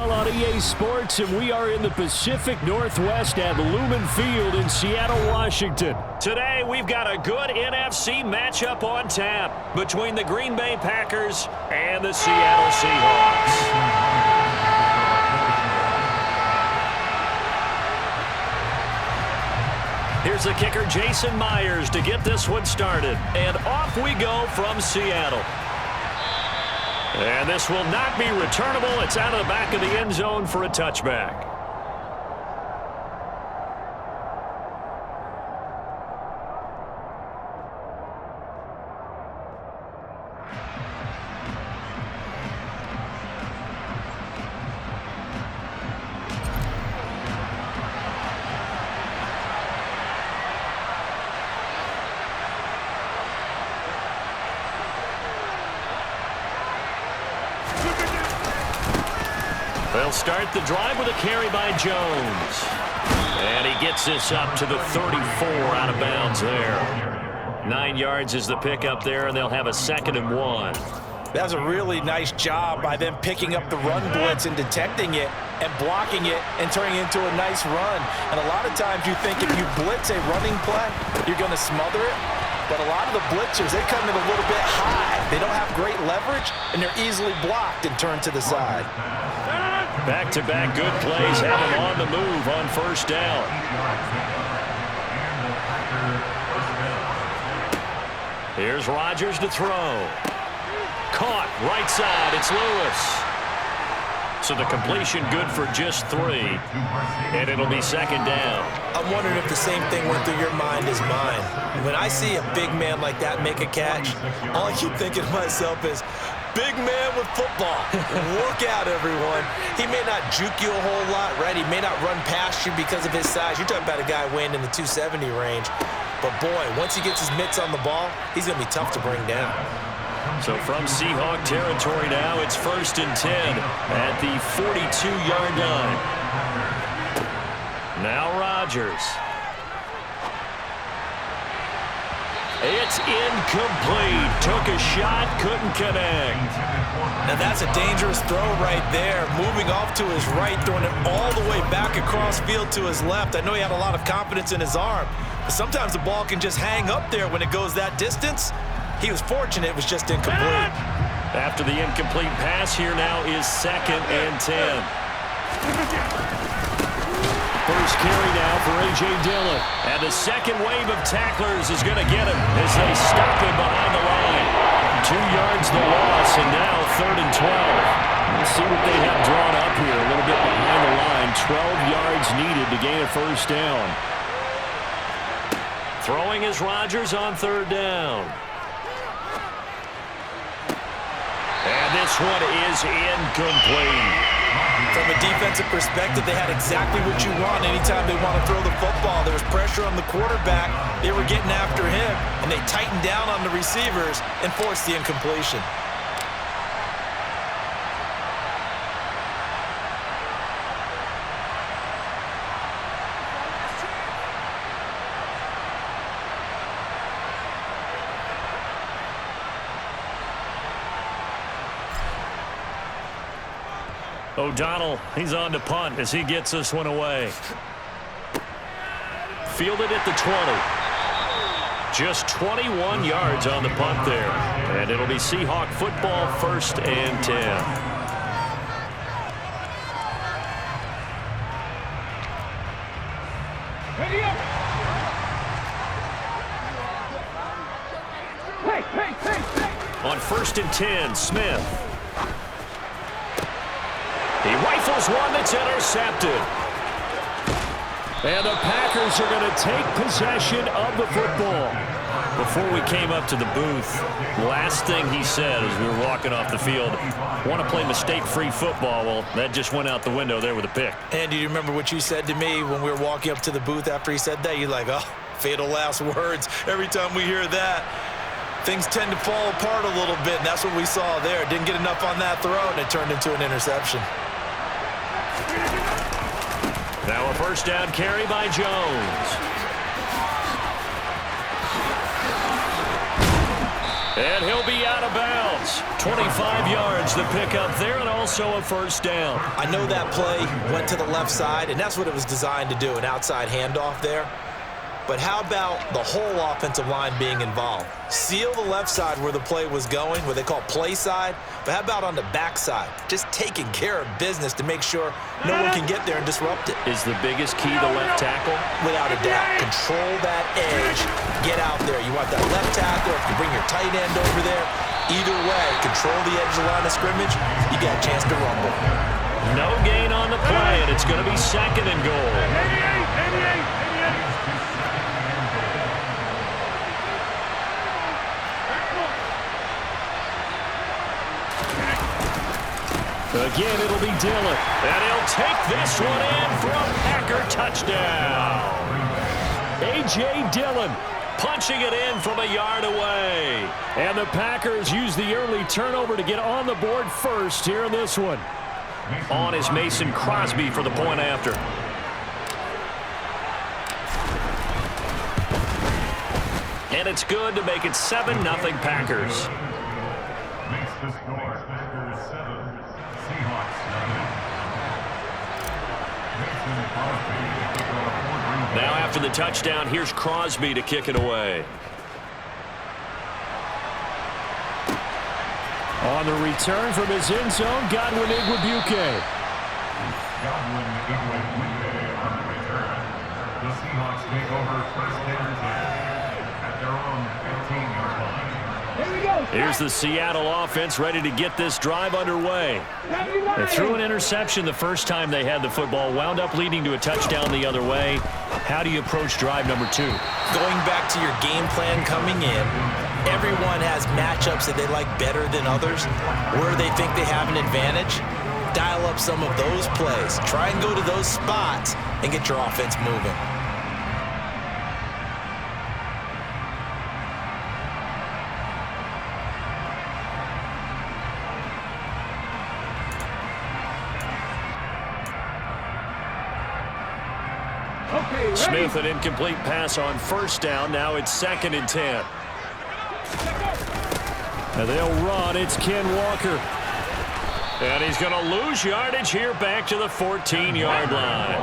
On EA Sports, and we are in the Pacific Northwest at Lumen Field in Seattle, Washington. Today, we've got a good NFC matchup on tap between the Green Bay Packers and the Seattle Seahawks. Here's the kicker, Jason Myers, to get this one started. And off we go from Seattle. And this will not be returnable. It's out of the back of the end zone for a touchback. They'll start the drive with a carry by Jones. And he gets this up to the 34 out of bounds there. 9 yards is the pickup there, and they'll have a 2nd and 1. That's a really nice job by them picking up the run blitz and detecting it and blocking it and turning it into a nice run. And a lot of times you think if you blitz a running play, you're going to smother it. But a lot of the blitzers, they come in a little bit high. They don't have great leverage, and they're easily blocked and turned to the side. Back-to-back good plays have him on the move on first down. Here's Rodgers to throw. Caught right side. It's Lewis. So the completion good for just 3. And it'll be 2nd down. I'm wondering if the same thing went through your mind as mine. When I see a big man like that make a catch, all I keep thinking to myself is, big man with football. Look out, everyone. He may not juke you a whole lot, right? He may not run past you because of his size. You're talking about a guy weighing in the 270 range. But, boy, once he gets his mitts on the ball, he's going to be tough to bring down. So from Seahawk territory now, it's 1st and 10 at the 42-yard line. Now Rodgers. It's incomplete. Took a shot, couldn't connect. Now that's a dangerous throw right there. Moving off to his right, throwing it all the way back across field to his left. I know he had a lot of confidence in his arm, but sometimes the ball can just hang up there when it goes that distance. He was fortunate it was just incomplete. After the incomplete pass, here now is 2nd and 10. First carry now for A.J. Dillon. And the second wave of tacklers is going to get him as they stop him behind the line. 2 yards the loss, and now 3rd and 12. Let's see what they have drawn up here. A little bit behind the line. 12 yards needed to gain a first down. Throwing is Rodgers on 3rd down. And this one is incomplete. From a defensive perspective, they had exactly what you want anytime they want to throw the football. There was pressure on the quarterback. They were getting after him, and they tightened down on the receivers and forced the incompletion. O'Donnell, he's on to punt as he gets this one away. Fielded at the 20. Just 21 yards on the punt there. And it'll be Seahawk football, 1st and 10. On 1st and 10, Smith. He rifles one that's intercepted. And the Packers are going to take possession of the football. Before we came up to the booth, last thing he said as we were walking off the field, want to play mistake-free football. Well, that just went out the window there with a pick. And do you remember what you said to me when we were walking up to the booth after he said that? You're like, oh, fatal last words. Every time we hear that, things tend to fall apart a little bit, and that's what we saw there. Didn't get enough on that throw, and it turned into an interception. Now a first down carry by Jones. And he'll be out of bounds. 25 yards to pick up there, and also a first down. I know that play went to the left side, and that's what it was designed to do, an outside handoff there. But how about the whole offensive line being involved? Seal the left side where the play was going, what they call play side. But how about on the back side? Just taking care of business to make sure no one can get there and disrupt it. Is the biggest key the left tackle? Without a doubt. Control that edge. Get out there. You want that left tackle. If you bring your tight end over there, either way, control the edge of the line of scrimmage, you got a chance to rumble. No gain on the play, and it's going to be second and goal. 88. Again, it'll be Dillon. And he'll take this one in for a Packer touchdown. A.J. Dillon punching it in from a yard away. And the Packers use the early turnover to get on the board first here in this one. On is Mason Crosby for the point after. And it's good to make it 7-0 Packers. Makes the score. Packers 7, Seahawks 7. Now after the touchdown, here's Crosby to kick it away. On the return from his end zone, Godwin Igwebuike. Godwin Igwebuike on the return. The Seahawks take over first and 10 at their own 15-yard line. Here's the Seattle offense ready to get this drive underway. They threw an interception the first time they had the football, wound up leading to a touchdown the other way. How do you approach drive number 2? Going back to your game plan coming in, everyone has matchups that they like better than others. Where they think they have an advantage, dial up some of those plays. Try and go to those spots and get your offense moving. Smith, an incomplete pass on first down. Now it's 2nd and 10. And they'll run. It's Ken Walker. And he's going to lose yardage here back to the 14-yard line.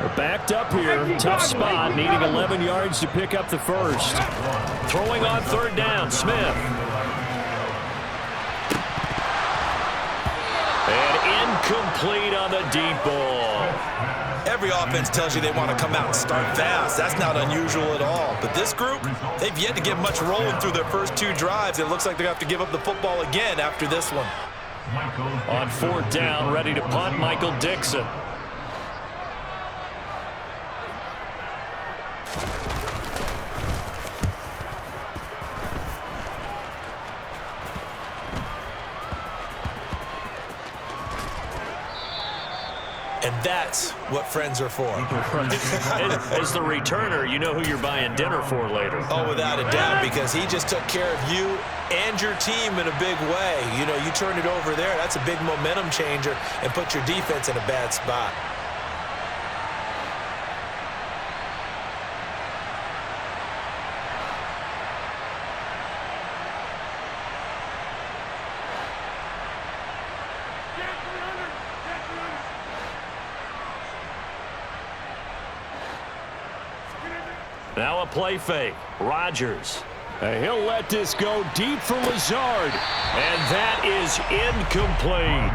We're backed up here. Tough spot, needing 11 yards to pick up the first. Throwing on 3rd down, Smith. And incomplete on the deep ball. Every offense tells you they want to come out and start fast. That's not unusual at all. But this group, they've yet to get much rolling through their first 2 drives. It looks like they're going to have to give up the football again after this one. On 4th down, ready to punt, Michael Dixon. And that's what friends are for. As the returner, you know who you're buying dinner for later. Oh, without a doubt, because he just took care of you and your team in a big way. You know, you turn it over there, that's a big momentum changer and put your defense in a bad spot. Now a play fake. Rodgers. He'll let this go deep for Lazard. And that is incomplete.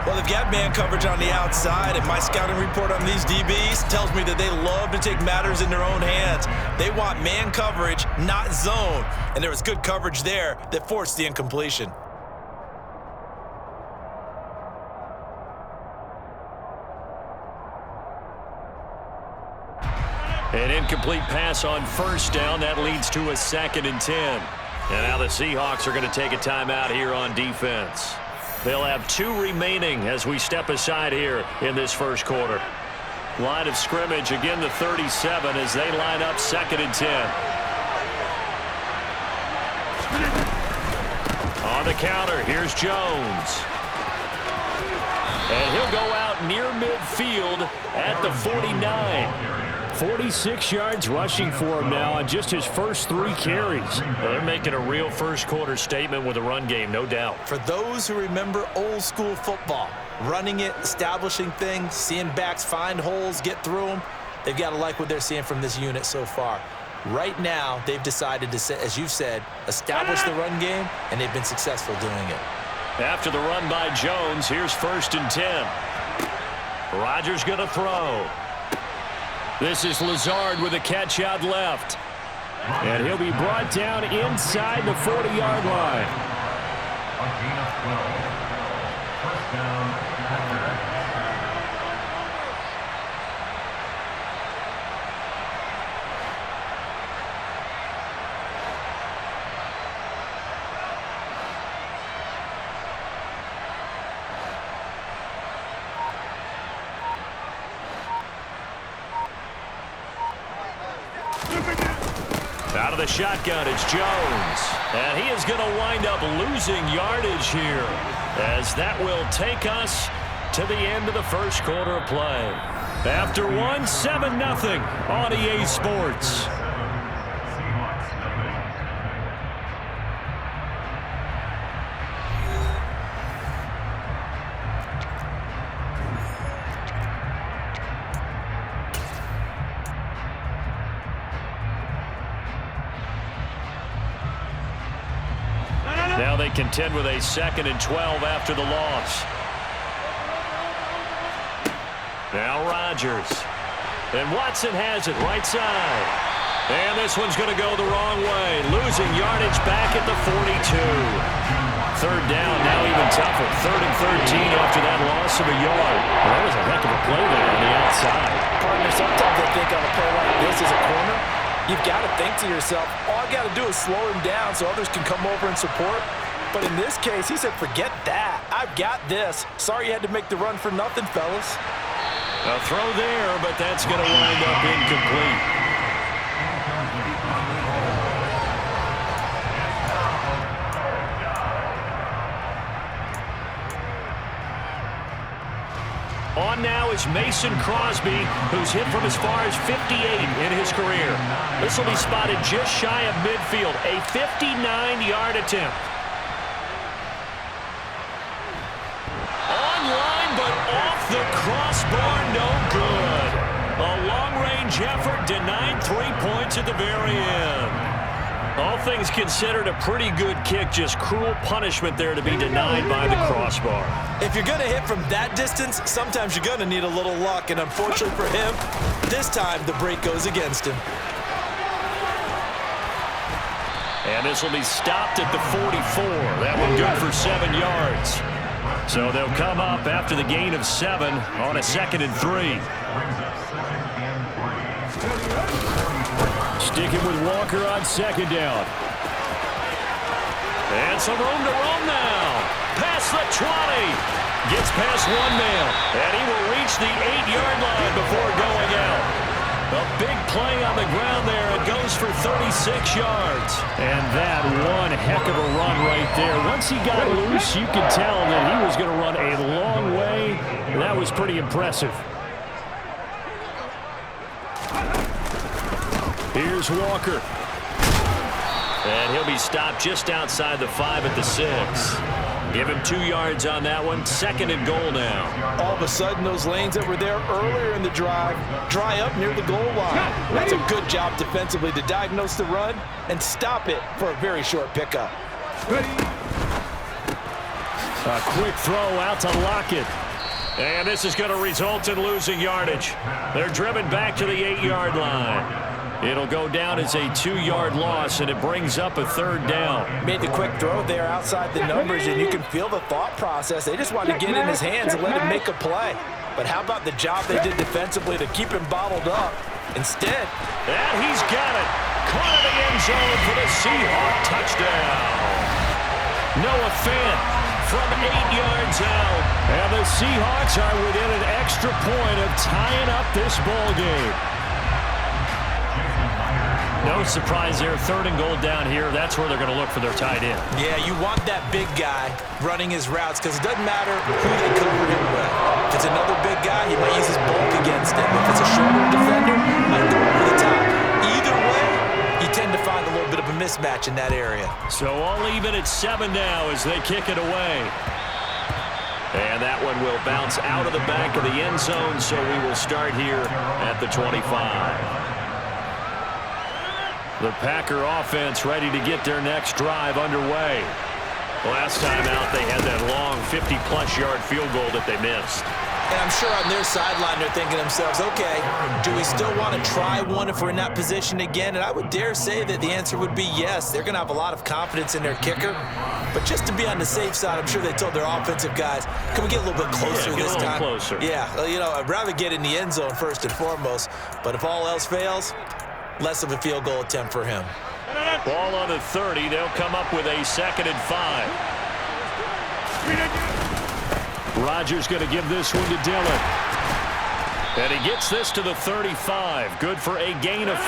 Well, they've got man coverage on the outside, and my scouting report on these DBs tells me that they love to take matters in their own hands. They want man coverage, not zone. And there was good coverage there that forced the incompletion. An incomplete pass on first down. That leads to a 2nd and 10. And now the Seahawks are going to take a timeout here on defense. They'll have 2 remaining as we step aside here in this first quarter. Line of scrimmage, again the 37 as they line up 2nd and 10. On the counter, here's Jones. And he'll go out near midfield at the 49. 46 yards rushing for him now on just his first 3 carries. Well, they're making a real first-quarter statement with a run game, no doubt. For those who remember old-school football, running it, establishing things, seeing backs find holes, get through them, they've got to like what they're seeing from this unit so far. Right now, they've decided to, as you've said, establish the run game, and they've been successful doing it. After the run by Jones, here's 1st and 10. Rodgers going to throw. This is Lazard with a catch out left. And he'll be brought down inside the 40-yard line. A gain of 12. First down, Packers. Out of the shotgun, it's Jones. And he is going to wind up losing yardage here, as that will take us to the end of the first quarter of play. After one, 7-0 on EA Sports. Seahawks, nothing. Now they contend with a 2nd and 12 after the loss. Now Rodgers. And Watson has it right side. And this one's going to go the wrong way. Losing yardage back at the 42. 3rd down, now even tougher. 3rd and 13 after that loss of a yard. Well, that was a heck of a play there on the outside. Partner, sometimes I think on a play like this as a corner, you've got to think to yourself, all I got to do is slow him down so others can come over and support. But in this case, he said, forget that. I've got this. Sorry you had to make the run for nothing, fellas. A throw there, but that's going to wind up incomplete. On now is Mason Crosby, who's hit from as far as 58 in his career. This will be spotted just shy of midfield, a 59-yard attempt. Online, but off the crossbar, no good. A long-range effort denied 3 points at the very end. All things considered, a pretty good kick, just cruel punishment there to be denied by the crossbar. If you're going to hit from that distance, sometimes you're going to need a little luck, and unfortunately for him, this time the break goes against him. And this will be stopped at the 44. That one good for 7 yards. So they'll come up after the gain of 7 on a 2nd and 3. Sticking with Walker on 2nd down. And some room to roam now. Past the 20. Gets past 1 man. And he will reach the 8-yard line before going out. A big play on the ground there. It goes for 36 yards. And that one heck of a run right there. Once he got loose, you could tell that he was going to run a long way. That was pretty impressive. Here's Walker. And he'll be stopped just outside the 5 at the 6. Give him 2 yards on that one. 2nd and goal now. All of a sudden, those lanes that were there earlier in the drive dry up near the goal line. That's a good job defensively to diagnose the run and stop it for a very short pickup. A quick throw out to Lockett. And this is going to result in losing yardage. They're driven back to the 8-yard line. It'll go down as a 2-yard loss, and it brings up a 3rd down. Made the quick throw there outside the numbers, and you can feel the thought process. They just wanted to get in his hands and let him make a play. But how about the job they did defensively to keep him bottled up? Instead, and he's got it. Caught in the end zone for the Seahawk touchdown. Noah Fant from 8 yards out. And the Seahawks are within an extra point of tying up this ball game. No surprise there. 3rd and goal down here. That's where they're going to look for their tight end. Yeah, you want that big guy running his routes because it doesn't matter who they cover him with. If it's another big guy, he might use his bulk against him. If it's a shorter defender, he might go over the top. Either way, you tend to find a little bit of a mismatch in that area. So all even at 7 now as they kick it away. And that one will bounce out of the back of the end zone, so we will start here at the 25. The Packer offense ready to get their next drive underway. Last time out, they had that long 50-plus yard field goal that they missed. And I'm sure on their sideline they're thinking to themselves, okay, do we still want to try one if we're in that position again? And I would dare say that the answer would be yes. They're going to have a lot of confidence in their kicker. But just to be on the safe side, I'm sure they told their offensive guys, can we get a little bit closer this time? Closer. Yeah, you know, I'd rather get in the end zone first and foremost. But if all else fails, less of a field goal attempt for him. Ball on the 30. They'll come up with a 2nd and 5. Rodgers going to give this one to Dillon. And he gets this to the 35. Good for a gain of 5.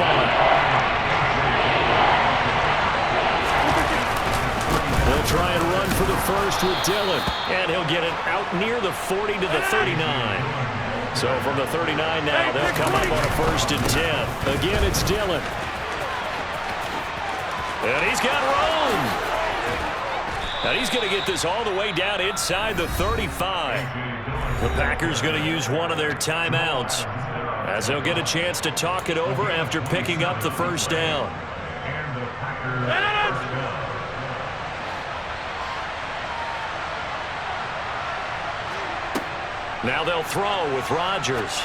They'll try and run for the first with Dillon. And he'll get it out near the 40 to the 39. So from the 39 now, they'll come up on a 1st and 10. Again, it's Dillon. And he's got room. And he's going to get this all the way down inside the 35. The Packers going to use one of their timeouts as they'll get a chance to talk it over after picking up the 1st down. Now they'll throw with Rodgers.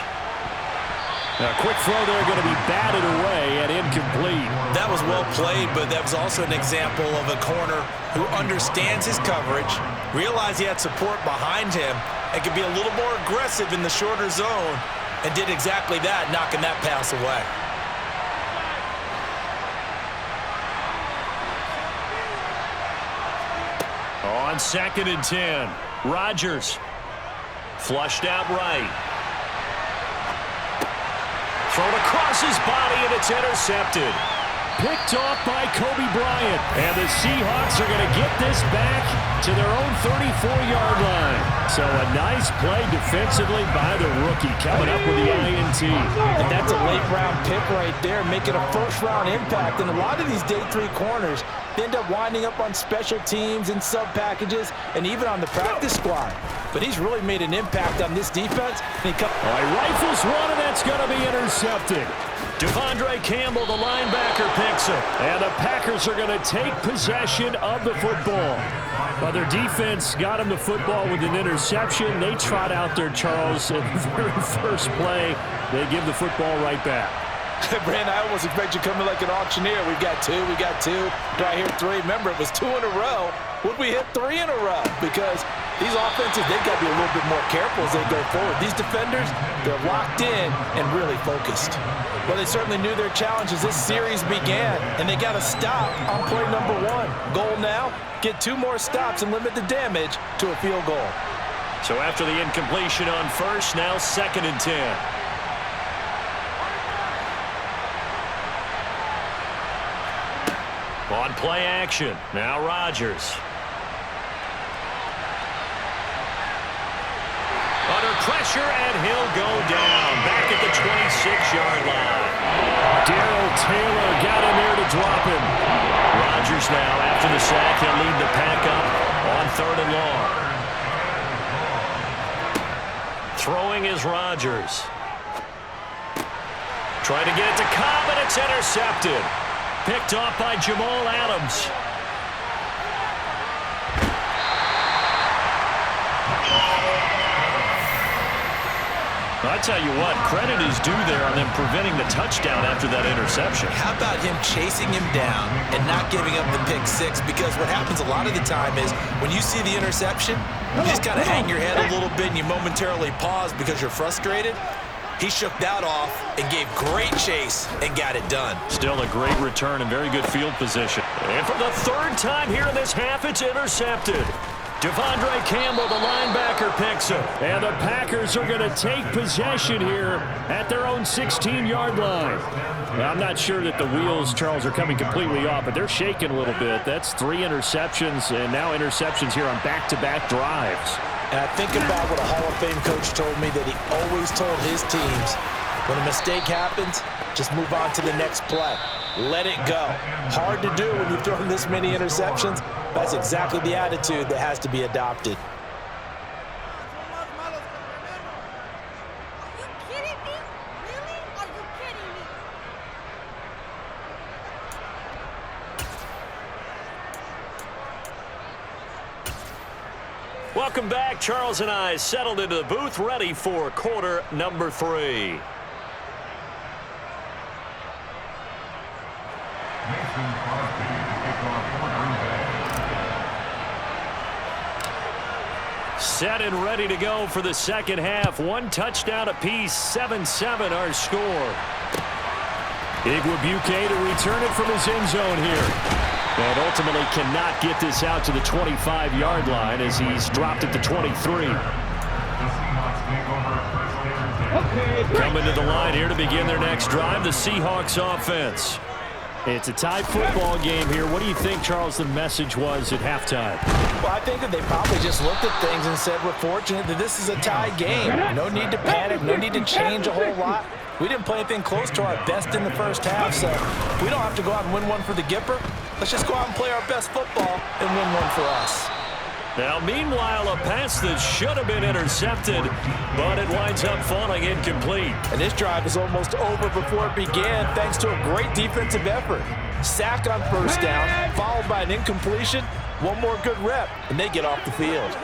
A quick throw there going to be batted away and incomplete. That was well played, but that was also an example of a corner who understands his coverage, realized he had support behind him, and could be a little more aggressive in the shorter zone, and did exactly that, knocking that pass away. On 2nd and 10, Rodgers flushed out right. Thrown across his body, and it's intercepted. Picked off by Kobe Bryant. And the Seahawks are going to get this back to their own 34-yard line. So a nice play defensively by the rookie, coming up with the INT. And that's a late-round pick right there, making a first-round impact. And a lot of these day 3 corners end up winding up on special teams and sub-packages and even on the practice squad. But he's really made an impact on this defense. And he rifles one, and that's going to be intercepted. Devondre Campbell, the linebacker, picks it. And the Packers are going to take possession of the football. Well, their defense got him the football with an interception. They trot out there, Charles, in the very first play. They give the football right back. Brandon, I almost expect you coming like an auctioneer. We got 2, we got 2. Do I hear 3? Remember, it was 2 in a row. Would we hit 3 in a row? Because these offenses, they've got to be a little bit more careful as they go forward. These defenders, they're locked in and really focused. Well, they certainly knew their challenge as this series began, and they got to stop on play number 1. Goal now, get 2 more stops and limit the damage to a field goal. So after the incompletion on 1st, now 2nd and 10. On play action, now Rodgers. Under pressure, and he'll go down. Back at the 26-yard line. Darrell Taylor got in there to drop him. Rodgers now, after the sack, he'll lead the pack up on 3rd and long. Throwing is Rodgers. Trying to get it to Cobb, and it's intercepted. Picked off by Jamal Adams. I tell you what, credit is due there on them preventing the touchdown after that interception. How about him chasing him down and not giving up the pick 6? Because what happens a lot of the time is when you see the interception, you just kind of hang your head a little bit and you momentarily pause because you're frustrated. He shook that off and gave great chase and got it done. Still a great return and very good field position. And for the 3rd time here in this half, it's intercepted. Devondre Campbell, the linebacker, picks him. And the Packers are going to take possession here at their own 16-yard line. Now, I'm not sure that the wheels, Charles, are coming completely off, but they're shaking a little bit. That's 3 interceptions, and now interceptions here on back-to-back drives. And I think about what a Hall of Fame coach told me, that he always told his teams, when a mistake happens, just move on to the next play. Let it go. Hard to do when you've thrown this many interceptions. That's exactly the attitude that has to be adopted. Welcome back. Charles and I settled into the booth, ready for quarter number 3. Set and ready to go for the second half. 1 touchdown apiece, 7-7 our score. Igwebuike to return it from his end zone here. And ultimately cannot get this out to the 25-yard line as he's dropped it to 23. Coming to the line here to begin their next drive, the Seahawks offense. It's a tied football game here. What do you think, Charles, the message was at halftime? Well, I think that they probably just looked at things and said, we're fortunate that this is a tied game. No need to panic, no need to change a whole lot. We didn't play anything close to our best in the first half, so we don't have to go out and win one for the Gipper. Let's just go out and play our best football and win one for us. Now, meanwhile, a pass that should have been intercepted, but it winds up falling incomplete. And this drive is almost over before it began, thanks to a great defensive effort. Sack on first down, followed by an incompletion, one more good rep, and they get off the field.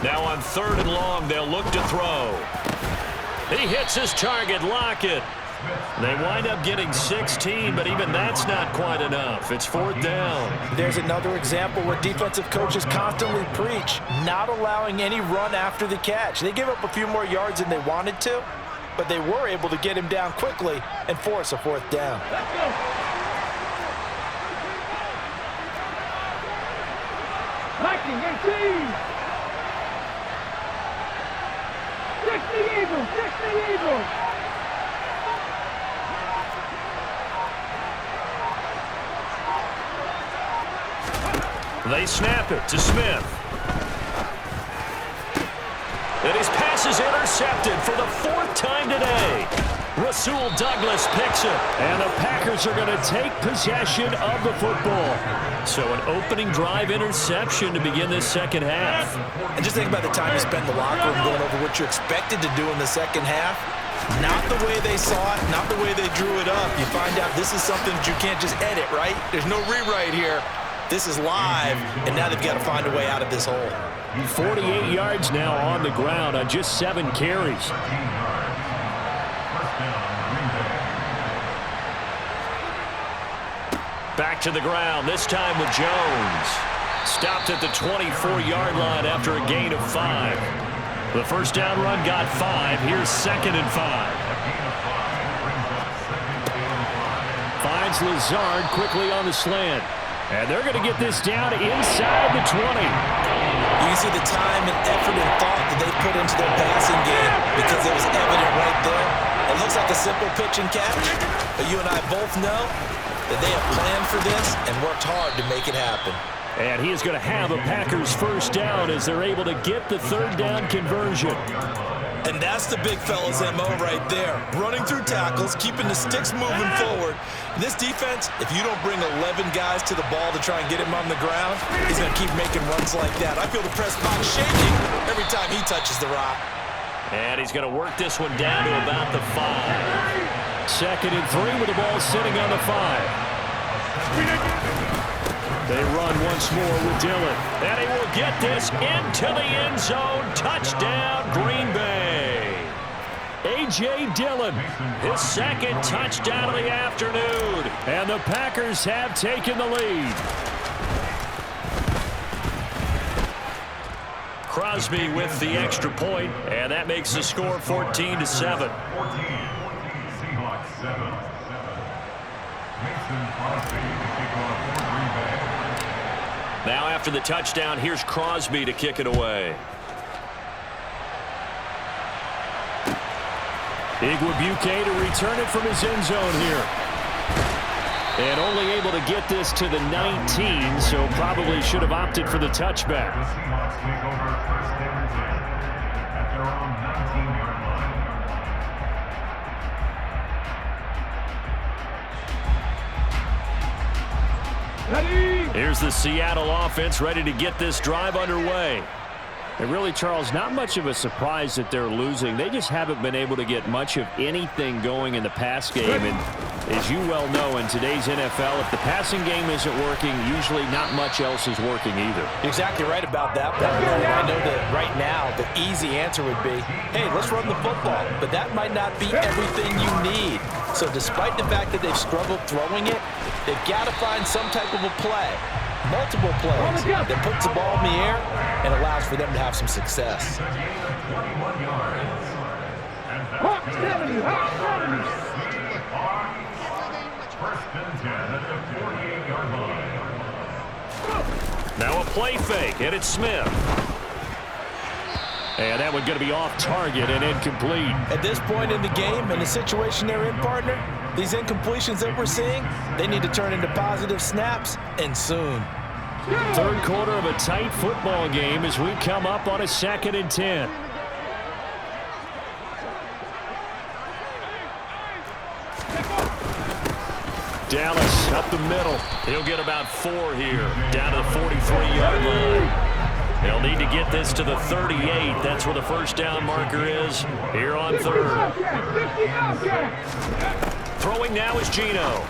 Now on 3rd and long, they'll look to throw. He hits his target, Lockett. They wind up getting 16, but even that's not quite enough. It's 4th down. There's another example where defensive coaches constantly preach, not allowing any run after the catch. They give up a few more yards than they wanted to, but they were able to get him down quickly and force a 4th down. They snap it to Smith. And his pass is intercepted for the 4th time today. Rasul Douglas picks it. And the Packers are going to take possession of the football. So an opening drive interception to begin this second half. And just think about the time you spent in the locker room going over what you expected to do in the second half. Not the way they saw it, not the way they drew it up. You find out this is something that you can't just edit, right? There's no rewrite here. This is live, and now they've got to find a way out of this hole. 48 yards now on the ground on just 7 carries. Back to the ground, this time with Jones. Stopped at the 24-yard line after a gain of 5. The first down run got 5. Here's 2nd and 5. Finds Lazard quickly on the slant. And they're going to get this down inside the 20. You can see the time and effort and thought that they put into their passing game because it was evident right there. It looks like a simple pitch and catch, but you and I both know that they have planned for this and worked hard to make it happen. And he is going to have a Packers first down as they're able to get the 3rd down conversion. And that's the big fella's MO right there. Running through tackles, keeping the sticks moving forward. This defense, if you don't bring 11 guys to the ball to try and get him on the ground, he's going to keep making runs like that. I feel the press box shaking every time he touches the rock. And he's going to work this one down to about the 5. 2nd and 3 with the ball sitting on the 5. They run once more with Dillon. And he will get this into the end zone. Touchdown, Green Bay. A.J. Dillon, his 2nd touchdown of the afternoon. And the Packers have taken the lead. Crosby with the extra point, and that makes the score 14-7. 14. Seahawks 7. Mason Crosby to kick off for Green Bay. Now after the touchdown, here's Crosby to kick it away. Igwebuike to return it from his end zone here. And only able to get this to the 19, so probably should have opted for the touchback. The Seahawks take over first and 10 at their own 19-yard line. Here's the Seattle offense ready to get this drive underway. And really, Charles, not much of a surprise that they're losing. They just haven't been able to get much of anything going in the pass game. And as you well know, in today's NFL, if the passing game isn't working, usually not much else is working either. Exactly right about that, partner. And I know that right now the easy answer would be, hey, let's run the football. But that might not be everything you need. So despite the fact that they've struggled throwing it, they've got to find some type of a play. Multiple plays that puts the ball in the air and allows for them to have some success. 21 yards. And that's first and 10 at the 48-yard line. Now a play fake, and it's Smith. And that one going to be off target and incomplete. At this point in the game and the situation they're in, partner, these incompletions that we're seeing, they need to turn into positive snaps, and soon. Third quarter of a tight football game as we come up on a 2nd and 10. Dallas up the middle. He'll get about 4 here, down to the 43-yard line. They'll need to get this to the 38. That's where the first down marker is here on 3rd. Throwing now is Geno.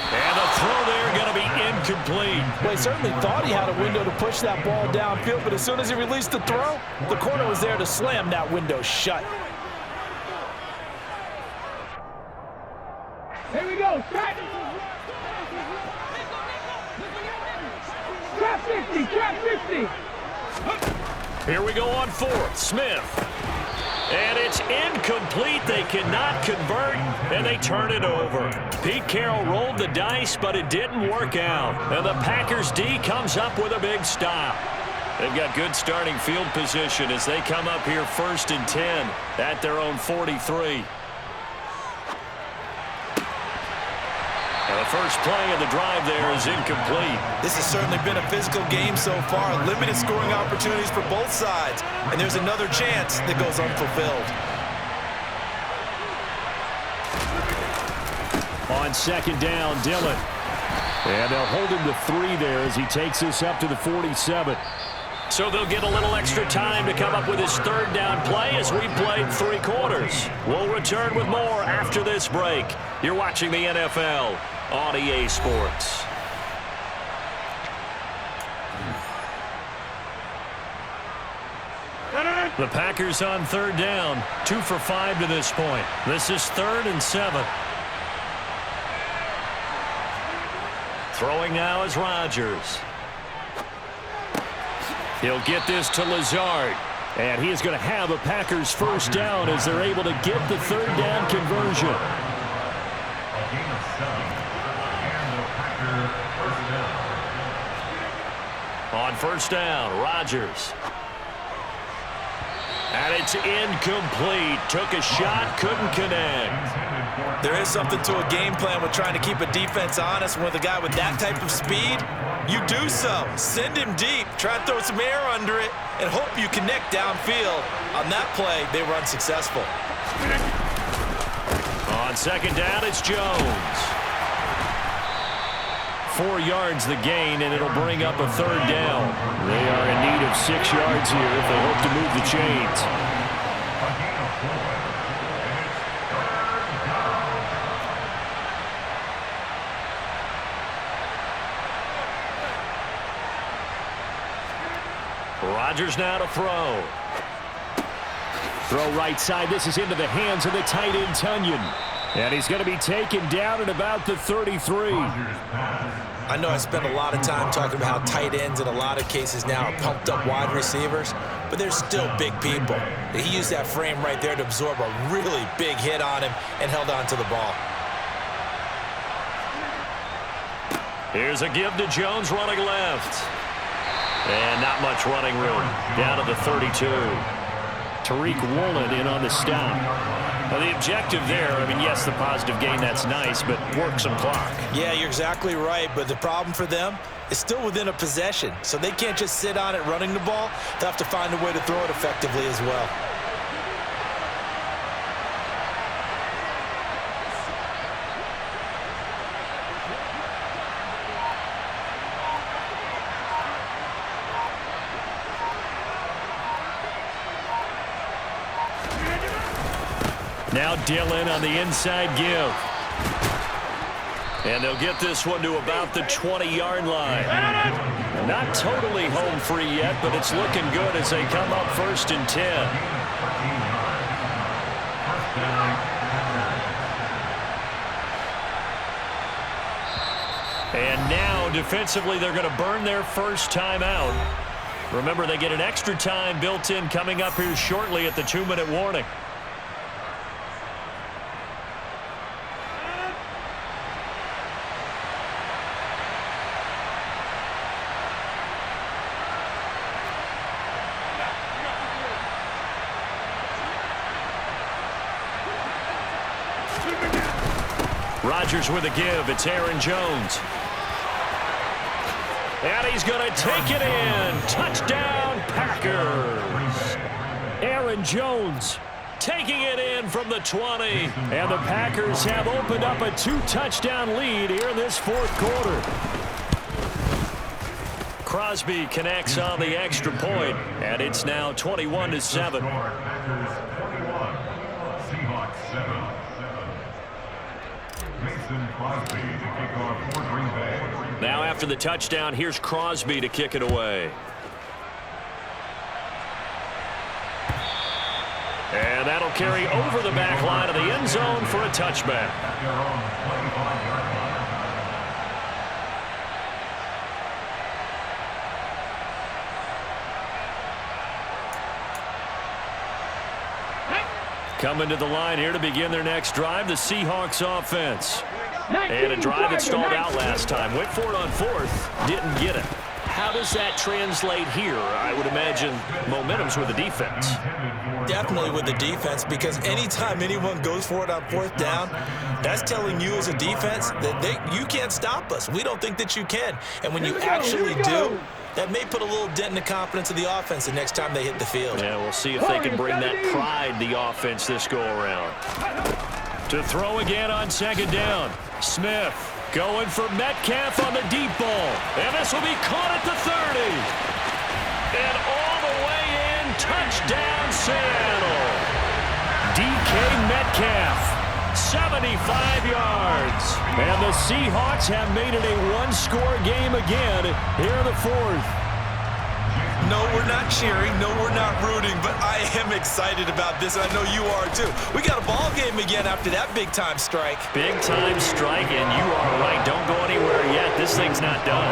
And the throw there going to be incomplete. Well, he certainly thought he had a window to push that ball downfield, but as soon as he released the throw, the corner was there to slam that window shut. Here we go. Trap 50. Trap 50. Here we go on 4th. Smith. And it's incomplete. They cannot convert, and they turn it over. Pete Carroll rolled the dice, but it didn't work out. And the Packers D comes up with a big stop. They've got good starting field position as they come up here 1st and 10 at their own 43. And the first play of the drive there is incomplete. This has certainly been a physical game so far. Limited scoring opportunities for both sides. And there's another chance that goes unfulfilled. On 2nd down, Dillon. And they'll hold him to 3 there as he takes this up to the 47. So they'll get a little extra time to come up with his 3rd down play as we played 3 quarters. We'll return with more after this break. You're watching the NFL on EA Sports. The Packers on 3rd down, 2 for 5 to this point. This is 3rd and 7. Throwing now is Rodgers. He'll get this to Lazard. And he is going to have a Packers first down as they're able to get the 3rd down conversion. A gain of 7. And the Packers first down. On 1st down, Rodgers. And it's incomplete. Took a shot, couldn't connect. There is something to a game plan with trying to keep a defense honest. With a guy with that type of speed, you do so. Send him deep. Try to throw some air under it and hope you connect downfield. On that play, they were unsuccessful. On 2nd down, it's Jones. 4 yards the gain, and it'll bring up a 3rd down. They are in need of 6 yards here if they hope to move the chains. A gain of 4. Rodgers now to throw. Throw right side. This is into the hands of the tight end, Tunyon. And he's going to be taken down at about the 33. I know I spent a lot of time talking about how tight ends in a lot of cases now are pumped up wide receivers, but they're still big people. He used that frame right there to absorb a really big hit on him and held on to the ball. Here's a give to Jones running left. And not much running room. Down to the 32. Tariq Woolen in on the stop. Well, the objective there, I mean, yes, the positive gain, that's nice, but work some clock. Yeah, you're exactly right, but the problem for them is still within a possession, so they can't just sit on it running the ball. They'll have to find a way to throw it effectively as well. Now Dillon on the inside give. And they'll get this one to about the 20-yard line. Not totally home free yet, but it's looking good as they come up 1st and 10. And now defensively they're going to burn their first time out. Remember, they get an extra time built in coming up here shortly at the 2-minute warning. Rodgers with a give. It's Aaron Jones. And he's going to take it in. Touchdown, Packers. Aaron Jones Taking it in from the 20. And the Packers have opened up a 2-touchdown lead here in this 4th quarter. Crosby connects on the extra point, and it's now 21-7. Packers 21, Seahawks 7. Mason Crosby to kick off for Green Bay. Now after the touchdown, here's Crosby to kick it away. And that'll carry over the back line of the end zone for a touchback. At their own 25-yard line. Coming to the line here to begin their next drive, the Seahawks offense. And a drive that stalled out last time. Went for it on 4th, didn't get it. How does that translate here? I would imagine momentum's with the defense. Definitely with the defense, because anytime anyone goes for it on 4th down, that's telling you as a defense that you can't stop us. We don't think that you can. And when you actually do, that may put a little dent in the confidence of the offense the next time they hit the field. Yeah, we'll see if they can bring that pride, the offense, this go-around. To throw again on 2nd down. Smith going for Metcalf on the deep ball. And this will be caught at the 30. And all the way in, touchdown Seattle. DK Metcalf, 75 yards. And the Seahawks have made it a 1-score game again here in the 4th. No, we're not cheering. No, we're not rooting. But I am excited about this. I know you are, too. We got a ball game again after that big-time strike. Big-time strike, and you are right. Don't go anywhere yet. This thing's not done.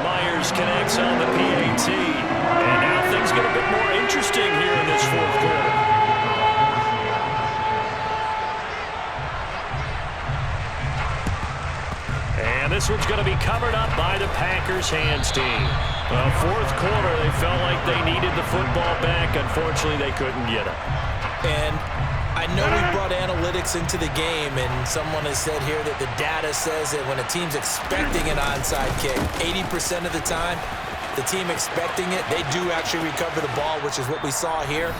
Myers connects on the PAT. And now things get a bit more interesting here in this 4th quarter. And this one's going to be covered up by the Packers hands team. 4th quarter, they felt like they needed the football back. Unfortunately, they couldn't get it. And I know we brought analytics into the game, and someone has said here that the data says that when a team's expecting an onside kick, 80% of the time, the team expecting it, they do actually recover the ball, which is what we saw here.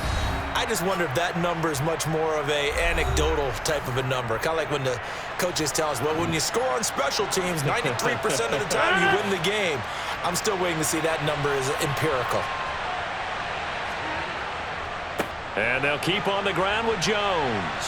I just wonder if that number is much more of a anecdotal type of a number. Kind of like when the coaches tell us, well, when you score on special teams, 93% of the time you win the game. I'm still waiting to see that number is empirical. And they'll keep on the ground with Jones.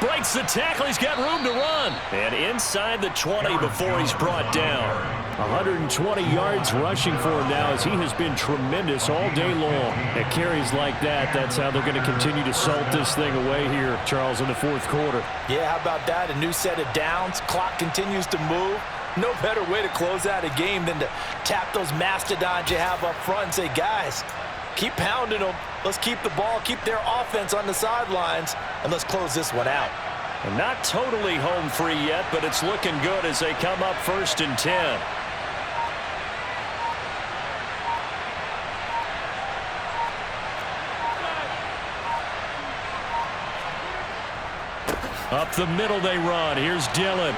Breaks the tackle. He's got room to run. And inside the 20 before he's brought down. 120 yards rushing for him now as he has been tremendous all day long. At carries like that, that's how they're going to continue to salt this thing away here, Charles, in the 4th quarter. Yeah, how about that? A new set of downs. Clock continues to move. No better way to close out a game than to tap those mastodons you have up front and say, guys, keep pounding them. Let's keep the ball, keep their offense on the sidelines, and let's close this one out. And not totally home free yet, but it's looking good as they come up 1st and 10. Up the middle they run. Here's Dillon.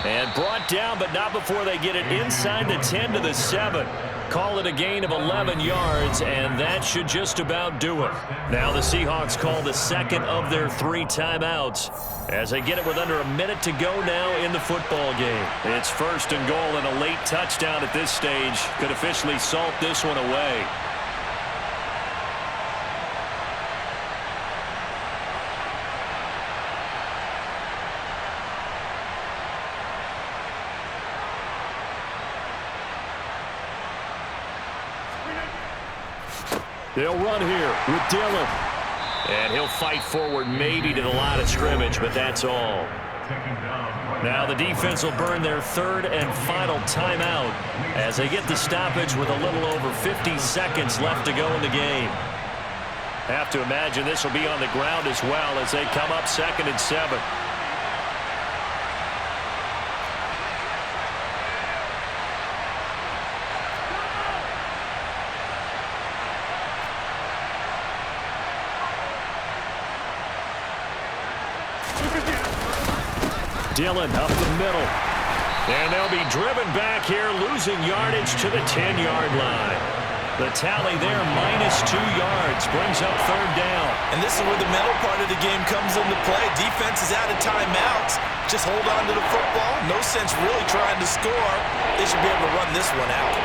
And brought down, but not before they get it inside the 10 to the 7. Call it a gain of 11 yards, and that should just about do it. Now the Seahawks call the second of their 3 timeouts as they get it with under a minute to go now in the football game. It's 1st and goal, and a late touchdown at this stage could officially salt this one away. They'll run here with Dillon. And he'll fight forward maybe to the line of scrimmage, but that's all. Now the defense will burn their 3rd and final timeout as they get the stoppage with a little over 50 seconds left to go in the game. Have to imagine this will be on the ground as well as they come up 2nd and 7. Dillon up the middle. And they'll be driven back here, losing yardage to the 10-yard line. The tally there, -2 yards, brings up 3rd down. And this is where the mental part of the game comes into play. Defense is out of timeouts. Just hold on to the football. No sense really trying to score. They should be able to run this one out.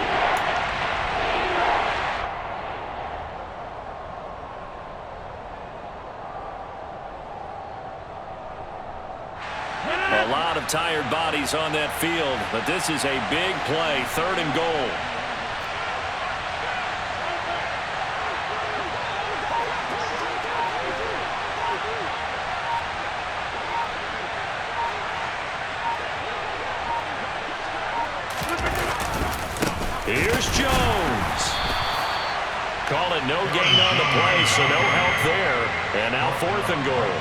A lot of tired bodies on that field, but this is a big play, 3rd and goal. Here's Jones. Call it no gain on the play, so no help there. And now 4th and goal.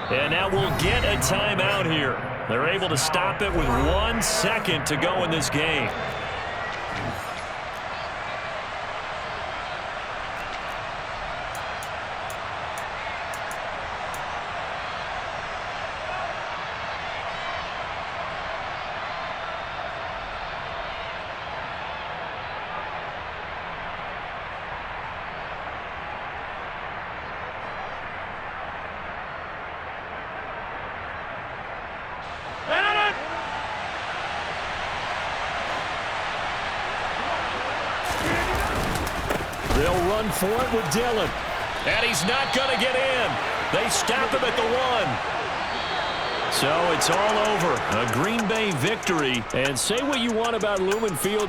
And now we'll get a timeout here. They're able to stop it with 1 second to go in this game. They'll run for it with Dillon. And he's not going to get in. They stop him at the 1. So it's all over. A Green Bay victory. And say what you want about Lumen Field